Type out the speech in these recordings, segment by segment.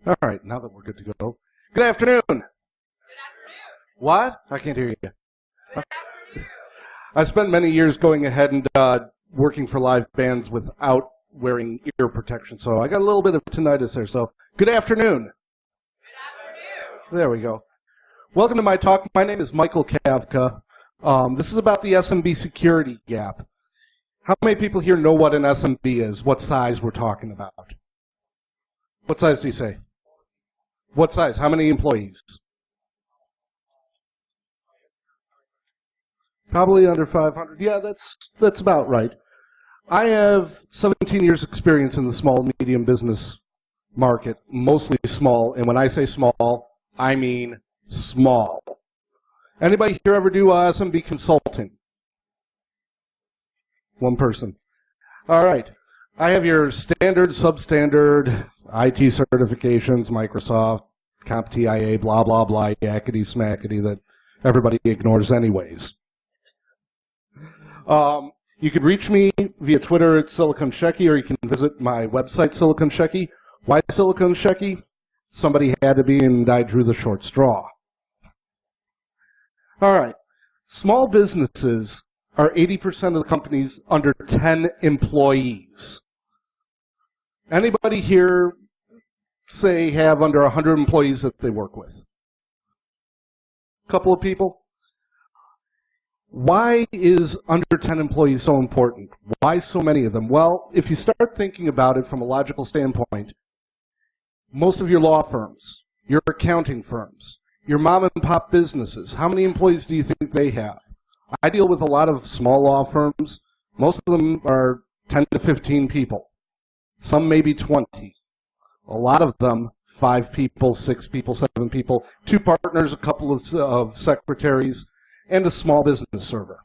All right, now that we're good to go. Good afternoon. Good afternoon. What? I can't hear you. Good afternoon. I spent many years going ahead and working for live bands without wearing ear protection, so I got a little bit of tinnitus there. So, good afternoon. Good afternoon. There we go. Welcome to my talk. My name is Michael Kavka. This is about the SMB security gap. How many people here know what an SMB is? What size we're talking about? What size do you say? What size? How many employees? Probably under 500. Yeah, that's about right. I have 17 years experience in the small medium business market, mostly small, and when I say small, I mean small. Anybody here ever do SMB consulting? One person. All right. I have your standard, substandard IT certifications, Microsoft, CompTIA, blah, blah, blah, yakety smackety that everybody ignores anyways. You can reach me via Twitter at Silicon Shecky, or you can visit my website, Silicon Shecky. Why Silicon Shecky? Somebody had to be, and I drew the short straw. All right. Small businesses are 80% of the companies under 10 employees. Anybody here, say, have under 100 employees that they work with? A couple of people? Why is under 10 employees so important? Why so many of them? Well, if you start thinking about it from a logical standpoint, most of your law firms, your accounting firms, your mom and pop businesses, how many employees do you think they have? I deal with a lot of small law firms. Most of them are 10 to 15 people. Some maybe 20. A lot of them, 5 people, 6 people, 7 people, 2 partners, a couple of secretaries, and a small business server.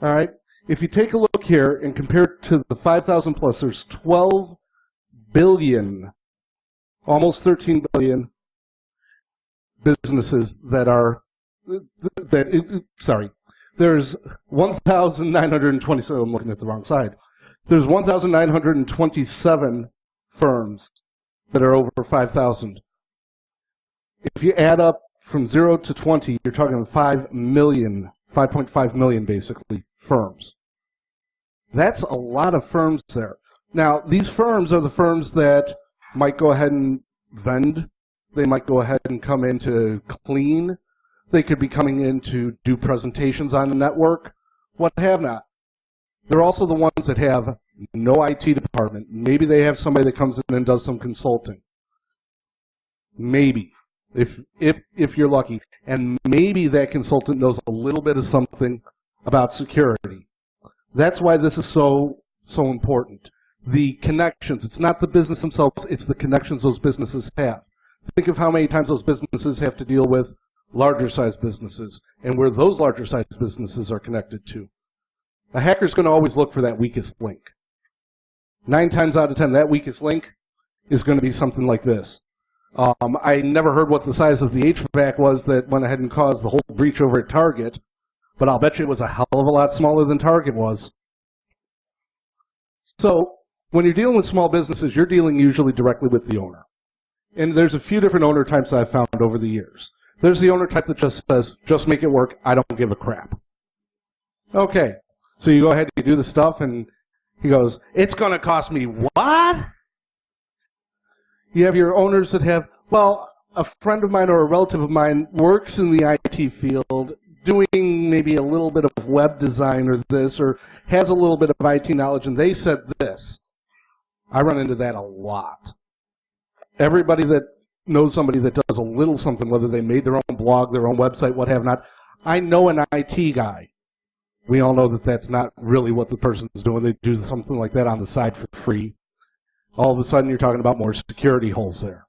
All right. If you take a look here and compare it to the 5,000 plus, there's 12 billion, almost 13 billion businesses that are, there's 1,920, so I'm looking at the wrong side. There's 1,927 firms that are over 5,000. If you add up from 0 to 20, you're talking 5 million, 5.5 million basically, firms. That's a lot of firms there. Now, these firms are the firms that might go ahead and vend. They might go ahead and come in to clean. They could be coming in to do presentations on the network, what have not. They're also the ones that have no IT department. Maybe they have somebody that comes in and does some consulting. Maybe, if you're lucky. And maybe that consultant knows a little bit of something about security. That's why this is so important. The connections, it's not the business themselves, it's the connections those businesses have. Think of how many times those businesses have to deal with larger sized businesses and where those larger sized businesses are connected to. A hacker's going to always look for that weakest link. 9 times out of 10, that weakest link is going to be something like this. I never heard what the size of the HVAC was that went ahead and caused the whole breach over at Target, but I'll bet you it was a hell of a lot smaller than Target was. So, when you're dealing with small businesses, you're dealing usually directly with the owner. And there's a few different owner types I've found over the years. There's the owner type that just says, just make it work, I don't give a crap. Okay. So you go ahead and you do the stuff, and he goes, it's going to cost me what? You have your owners that have, well, a friend of mine or a relative of mine works in the IT field doing maybe a little bit of web design or this, or has a little bit of IT knowledge, and they said this. I run into that a lot. Everybody that knows somebody that does a little something, whether they made their own blog, their own website, what have not, I know an IT guy. We all know that that's not really what the person's doing. They do something like that on the side for free. All of a sudden, you're talking about more security holes there.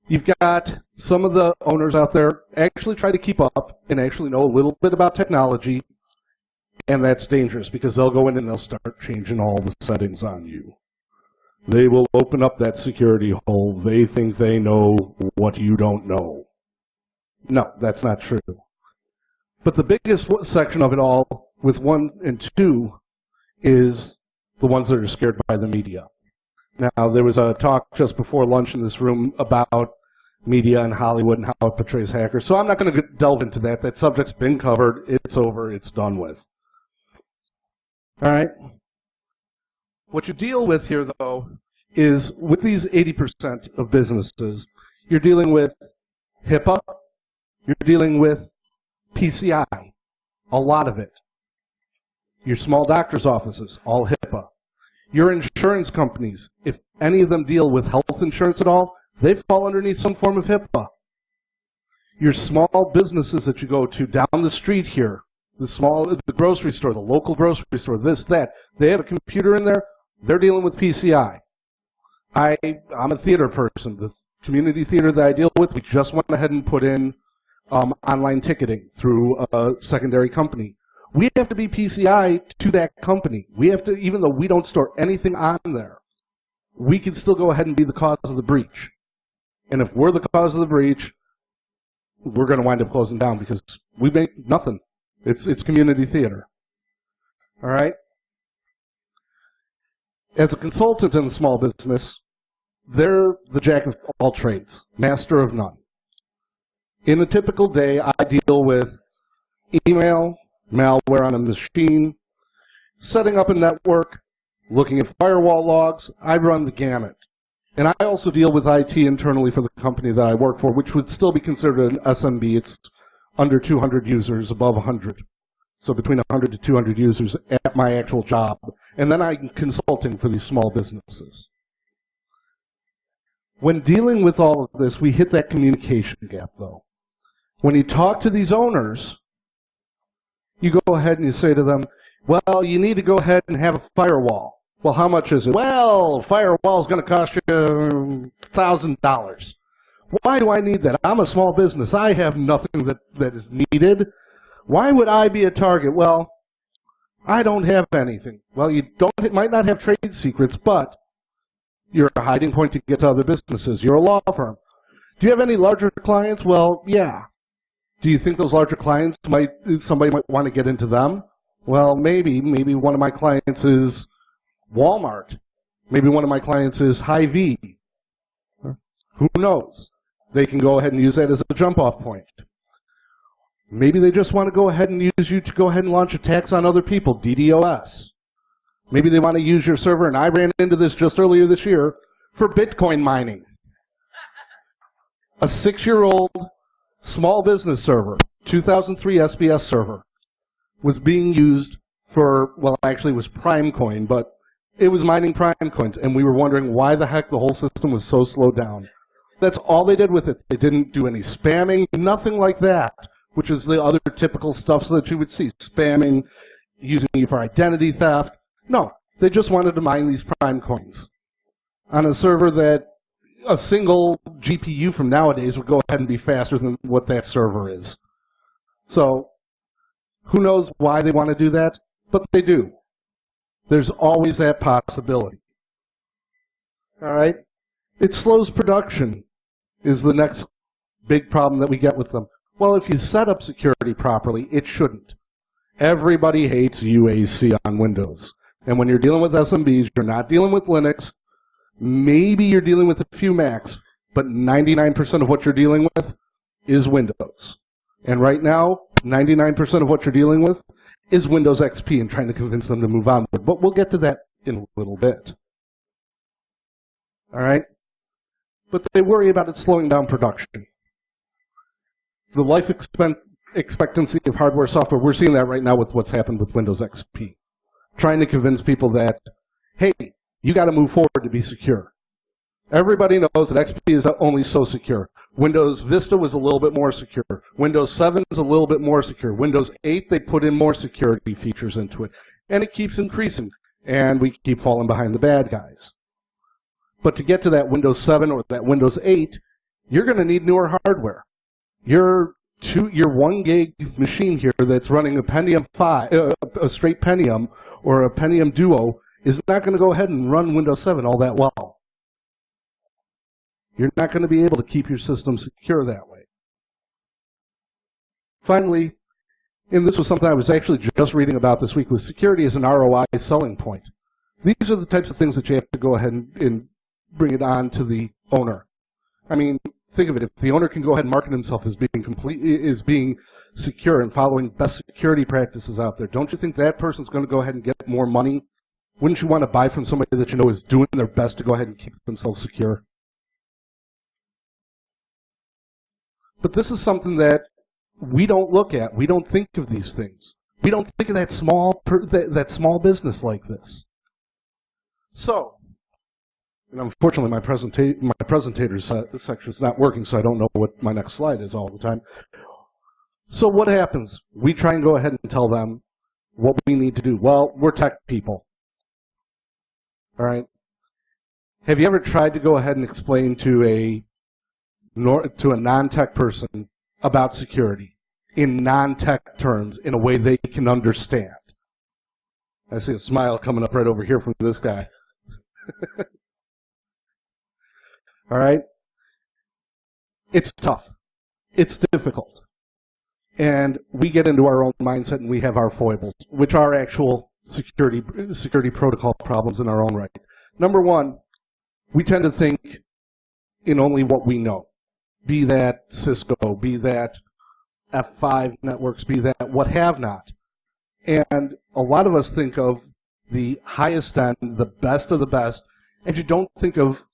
You've got some of the owners out there actually try to keep up and actually know a little bit about technology, and that's dangerous because they'll go in and they'll start changing all the settings on you. They will open up that security hole. They think they know what you don't know. No, that's not true. But the biggest section of it all, with 1 and 2, is the ones that are scared by the media. Now, there was a talk just before lunch in this room about media and Hollywood and how it portrays hackers. So I'm not going to delve into that. That subject's been covered. It's over. It's done with. All right? What you deal with here, though, is with these 80% of businesses, you're dealing with HIPAA, you're dealing with PCI, a lot of it. Your small doctor's offices, all HIPAA. Your insurance companies, if any of them deal with health insurance at all, they fall underneath some form of HIPAA. Your small businesses that you go to down the street here, the grocery store, the local grocery store, this, that, they have a computer in there, they're dealing with PCI. I'm a theater person. The community theater that I deal with, we just went ahead and put in online ticketing through a secondary company. We have to be PCI to that company. We have to, even though we don't store anything on there, we can still go ahead and be the cause of the breach. And if we're the cause of the breach, we're going to wind up closing down because we make nothing. It's community theater. All right? As a consultant in a small business, they're the jack of all trades, master of none. In a typical day, I deal with email, malware on a machine, setting up a network, looking at firewall logs. I run the gamut. And I also deal with IT internally for the company that I work for, which would still be considered an SMB. It's under 200 users, above 100. So between 100 to 200 users at my actual job. And then I'm consulting for these small businesses. When dealing with all of this, we hit that communication gap, though. When you talk to these owners, you go ahead and you say to them, well, you need to go ahead and have a firewall. Well, how much is it? Well, firewall is going to cost you $1,000. Why do I need that? I'm a small business. I have nothing that is needed. Why would I be a target? Well, I don't have anything. Well, you might not have trade secrets, but you're a hiding point to get to other businesses. You're a law firm. Do you have any larger clients? Well, yeah. Do you think those larger clients somebody might want to get into them? Well, maybe. Maybe one of my clients is Walmart. Maybe one of my clients is Hy-Vee. Who knows? They can go ahead and use that as a jump-off point. Maybe they just want to go ahead and use you to go ahead and launch attacks on other people, DDoS. Maybe they want to use your server, and I ran into this just earlier this year, for Bitcoin mining. A 6-year-old small business server, 2003 SBS server, was being used for, well, actually it was Primecoin, but it was mining Prime coins, and we were wondering why the heck the whole system was so slowed down. That's all they did with it. They didn't do any spamming, nothing like that, which is the other typical stuff that you would see, spamming, using you for identity theft. No, they just wanted to mine these Prime coins on a server that a single GPU from nowadays would go ahead and be faster than what that server is. So, who knows why they want to do that? But they do. There's always that possibility. All right? It slows production is the next big problem that we get with them. Well, if you set up security properly, it shouldn't. Everybody hates UAC on Windows. And when you're dealing with SMBs, you're not dealing with Linux. Maybe you're dealing with a few Macs, but 99% of what you're dealing with is Windows. And right now, 99% of what you're dealing with is Windows XP and trying to convince them to move on. But we'll get to that in a little bit. All right? But they worry about it slowing down production. The life expectancy of hardware software, we're seeing that right now with what's happened with Windows XP. Trying to convince people that, hey, you got to move forward to be secure. Everybody knows that XP is only so secure. Windows Vista was a little bit more secure. Windows 7 is a little bit more secure. Windows 8, they put in more security features into it. And it keeps increasing. And we keep falling behind the bad guys. But to get to that Windows 7 or that Windows 8, you're going to need newer hardware. Your 1 gig machine here that's running a Pentium 5, a straight Pentium or a Pentium Duo is not going to go ahead and run Windows 7 all that well. You're not going to be able to keep your system secure that way. Finally, and this was something I was actually just reading about this week, was security as an ROI selling point. These are the types of things that you have to go ahead and bring it on to the owner. I mean, think of it. If the owner can go ahead and market himself as being secure and following best security practices out there, don't you think that person's going to go ahead and get more money? Wouldn't you want to buy from somebody that you know is doing their best to go ahead and keep themselves secure? But this is something that we don't look at. We don't think of these things. We don't think of that small business like this. So, and unfortunately, my presentator's section is not working, so I don't know what my next slide is all the time. So what happens? We try and go ahead and tell them what we need to do. Well, we're tech people. All right? Have you ever tried to go ahead and explain to a non-tech person about security in non-tech terms in a way they can understand? I see a smile coming up right over here from this guy. All right? It's tough. It's difficult. And we get into our own mindset and we have our foibles, which are actual security protocol problems in our own right. Number one, we tend to think in only what we know. Be that Cisco, be that F5 networks, be that what have not. And a lot of us think of the highest end, the best of the best, and you don't think of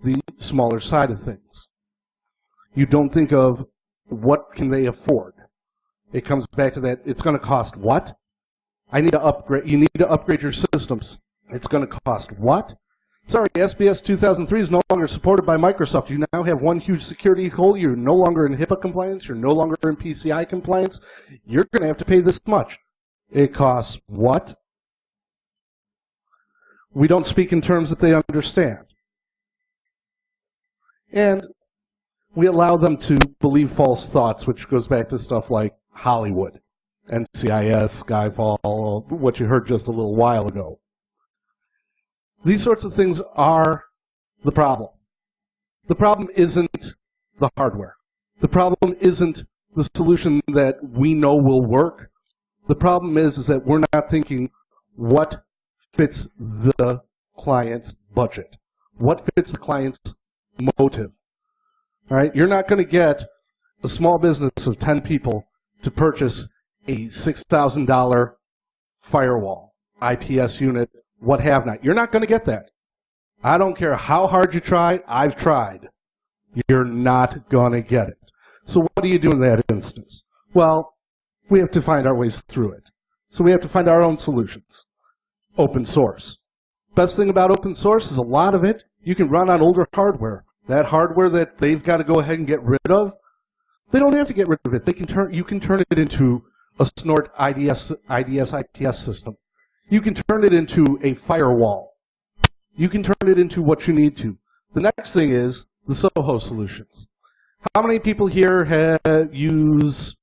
the smaller side of things. You don't think of what can they afford. It comes back to that, it's going to cost what? You need to upgrade your systems. It's going to cost what? Sorry, SBS 2003 is no longer supported by Microsoft. You now have one huge security hole. You're no longer in HIPAA compliance. You're no longer in PCI compliance. You're going to have to pay this much. It costs what? We don't speak in terms that they understand. And we allow them to believe false thoughts, which goes back to stuff like Hollywood, NCIS, Skyfall, what you heard just a little while ago. These sorts of things are the problem. The problem isn't the hardware. The problem isn't the solution that we know will work. The problem is that we're not thinking what fits the client's budget. What fits the client's motive. All right? You're not going to get a small business of 10 people to purchase a $6,000 firewall, IPS unit, what have not. You're not going to get that. I don't care how hard you try. I've tried. You're not going to get it. So what do you do in that instance? Well, we have to find our ways through it. So we have to find our own solutions. Open source. Best thing about open source is a lot of it you can run on older hardware. That hardware that they've got to go ahead and get rid of, they don't have to get rid of it. You can turn it into a Snort IDS IPS system. You can turn it into a firewall. You can turn it into what you need to. The next thing is the Soho solutions. How many people here have used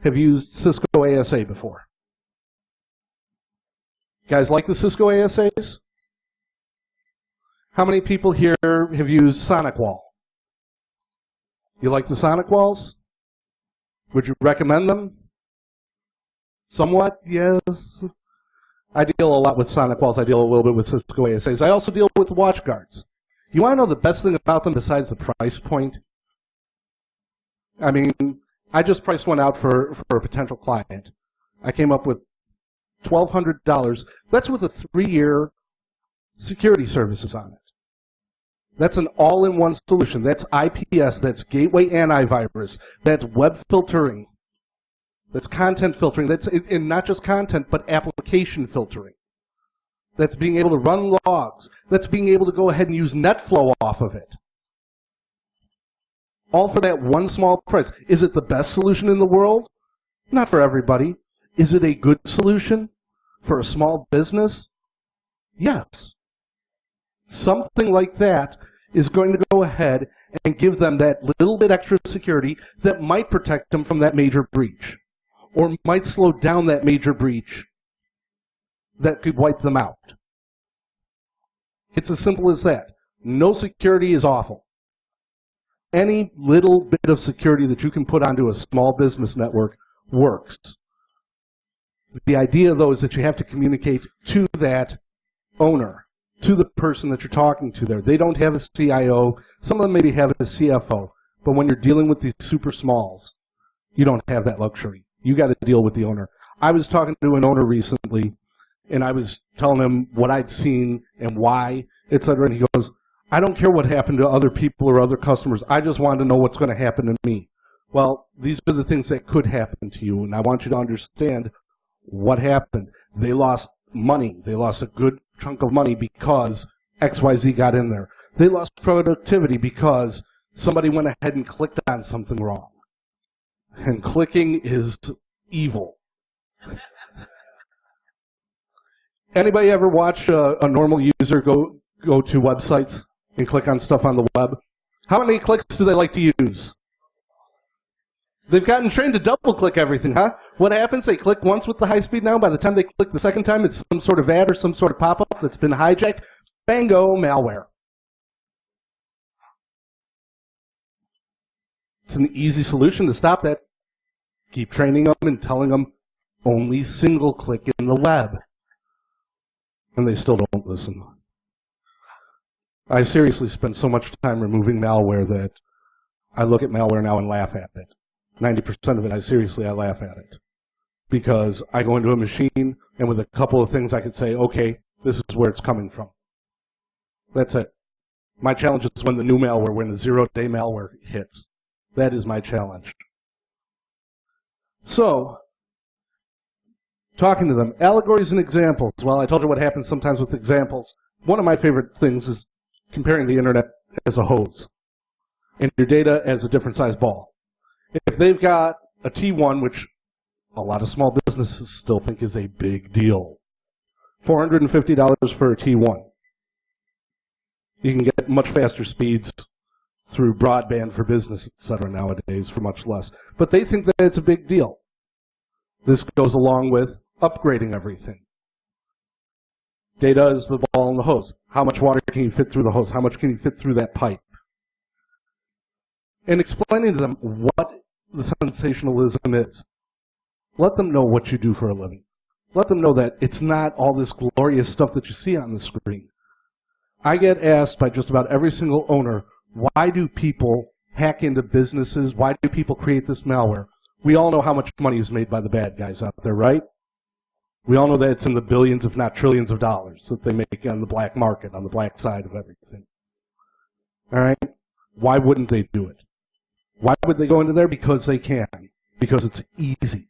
Cisco ASA before? Guys like the Cisco ASAs? How many people here have used Sonic Wall? You like the Sonic Walls? Would you recommend them? Somewhat, yes. I deal a lot with Sonic Walls. I deal a little bit with Cisco ASAs. I also deal with WatchGuards. You want to know the best thing about them besides the price point? I mean, I just priced one out for a potential client. I came up with $1,200. That's with a 3-year security services on it. That's an all-in-one solution. That's IPS, that's gateway antivirus, that's web filtering, that's content filtering, that's and not just content, but application filtering. That's being able to run logs. That's being able to go ahead and use NetFlow off of it. All for that one small price. Is it the best solution in the world? Not for everybody. Is it a good solution for a small business? Yes. Something like that is going to go ahead and give them that little bit extra security that might protect them from that major breach, or might slow down that major breach that could wipe them out. It's as simple as that. No security is awful. Any little bit of security that you can put onto a small business network works. The idea, though, is that you have to communicate to that owner to the person that you're talking to there. They don't have a CIO. Some of them maybe have a CFO. But when you're dealing with these super smalls, you don't have that luxury. You got to deal with the owner. I was talking to an owner recently, and I was telling him what I'd seen and why, et cetera, and he goes, I don't care what happened to other people or other customers. I just want to know what's going to happen to me. Well, these are the things that could happen to you, and I want you to understand what happened. They lost money. They lost a good chunk of money because XYZ got in there. They lost productivity because somebody went ahead and clicked on something wrong. And clicking is evil. Anybody ever watch a normal user go to websites and click on stuff on the web? How many clicks do they like to use? They've gotten trained to double-click everything, huh? What happens? They click once with the high-speed now. By the time they click the second time, it's some sort of ad or some sort of pop-up that's been hijacked. Bango, malware. It's an easy solution to stop that. Keep training them and telling them only single-click in the web. And they still don't listen. I seriously spend so much time removing malware that I look at malware now and laugh at it. 90% of it, I laugh at it. Because I go into a machine, and with a couple of things I could say, okay, this is where it's coming from. That's it. My challenge is when the new malware, when the zero-day malware hits. That is my challenge. So, talking to them, allegories and examples. Well, I told you what happens sometimes with examples. One of my favorite things is comparing the internet as a hose and your data as a different size ball. If they've got a T1, which a lot of small businesses still think is a big deal, $450 for a T1. You can get much faster speeds through broadband for business, etc. nowadays for much less. But they think that it's a big deal. This goes along with upgrading everything. Data is the ball in the hose. How much water can you fit through the hose? How much can you fit through that pipe? And explaining to them what the sensationalism is. Let them know what you do for a living. Let them know that it's not all this glorious stuff that you see on the screen. I get asked by just about every single owner, why do people hack into businesses? Why do people create this malware? We all know how much money is made by the bad guys out there, right? We all know that it's in the billions, if not trillions of dollars that they make on the black market, on the black side of everything. All right? Why wouldn't they do it? Why would they go into there? Because they can. Because it's easy.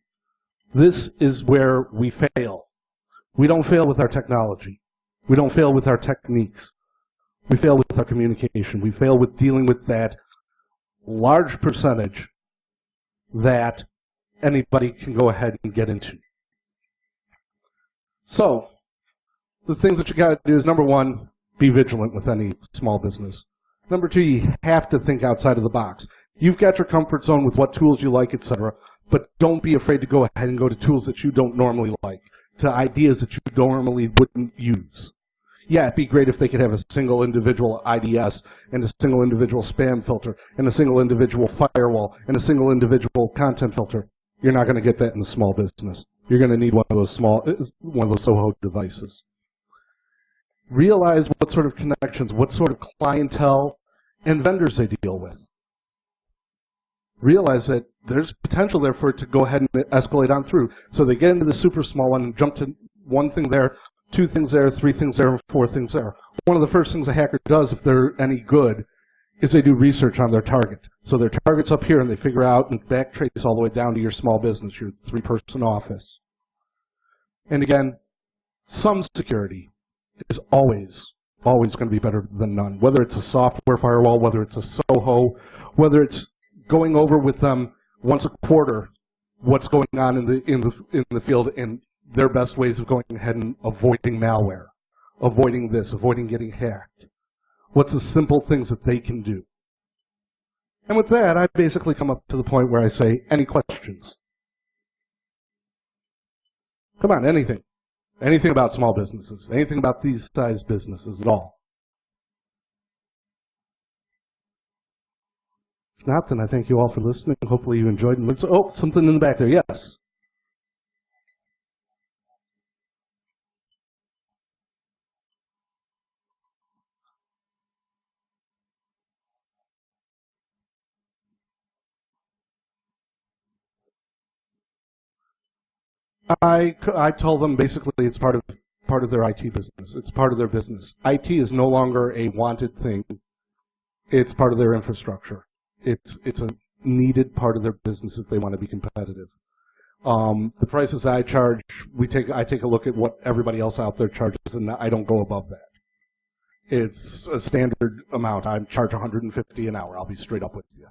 This is where we fail. We don't fail with our technology. We don't fail with our techniques. We fail with our communication. We fail with dealing with that large percentage that anybody can go ahead and get into. So, the things that you got to do is, number one, be vigilant with any small business. Number two, you have to think outside of the box. You've got your comfort zone with what tools you like, etc., but don't be afraid to go ahead and go to tools that you don't normally like, to ideas that you normally wouldn't use. Yeah, it'd be great if they could have a single individual IDS and a single individual spam filter and a single individual firewall and a single individual content filter. You're not going to get that in the small business. You're going to need one of those SOHO devices. Realize what sort of connections, what sort of clientele and vendors they deal with. Realize that there's potential there for it to go ahead and escalate on through. So they get into the super small one and jump to one thing there, two things there, three things there, and four things there. One of the first things a hacker does, if they're any good, is they do research on their target. So their target's up here, and they figure out and backtrace all the way down to your small business, your three-person office. And again, some security is always going to be better than none. Whether it's a software firewall, whether it's a SOHO, whether it's going over with them once a quarter what's going on in the field and their best ways of going ahead and avoiding malware, avoiding this, avoiding getting hacked. What's the simple things that they can do? And with that, I basically come up to the point where I say, any questions? Come on, anything. Anything about small businesses. Anything about these size businesses at all. If not, then I thank you all for listening. Hopefully you enjoyed and learned. Oh, something in the back there. Yes. I tell them basically it's part of their IT business. It's part of their business. IT is no longer a wanted thing. It's part of their infrastructure. It's a needed part of their business if they want to be competitive. The prices I charge, I take a look at what everybody else out there charges, and I don't go above that. It's a standard amount. I charge $150 an hour. I'll be straight up with you.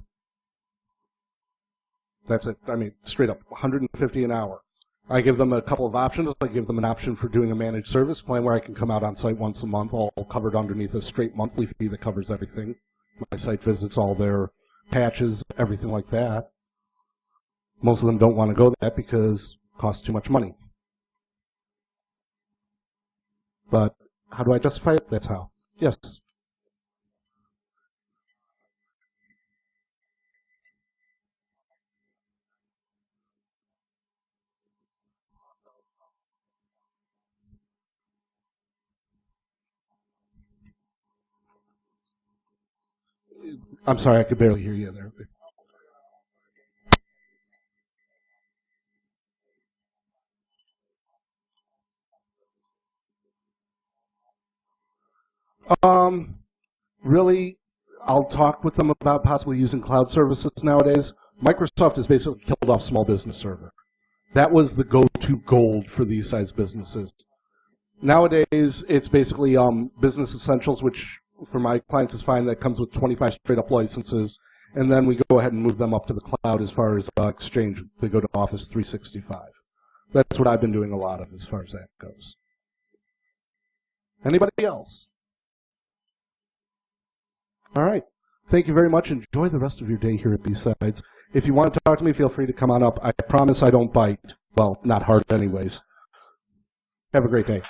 That's it. I mean, straight up, $150 an hour. I give them a couple of options. I give them an option for doing a managed service plan where I can come out on site once a month, all covered underneath a straight monthly fee that covers everything. My site visits, all their patches, everything like that. Most of them don't want to go that because it costs too much money. But how do I justify it? That's how. Yes. I'm sorry, I could barely hear you there. Really, I'll talk with them about possibly using cloud services nowadays. Microsoft has basically killed off small business server. That was the go-to gold for these size businesses. Nowadays, it's basically business essentials, which for my clients is fine. That comes with 25 straight-up licenses, and then we go ahead and move them up to the cloud as far as Exchange. They go to Office 365. That's what I've been doing a lot of as far as that goes. Anybody else? All right. Thank you very much. Enjoy the rest of your day here at BSides. If you want to talk to me, feel free to come on up. I promise I don't bite. Well, not hard anyways. Have a great day.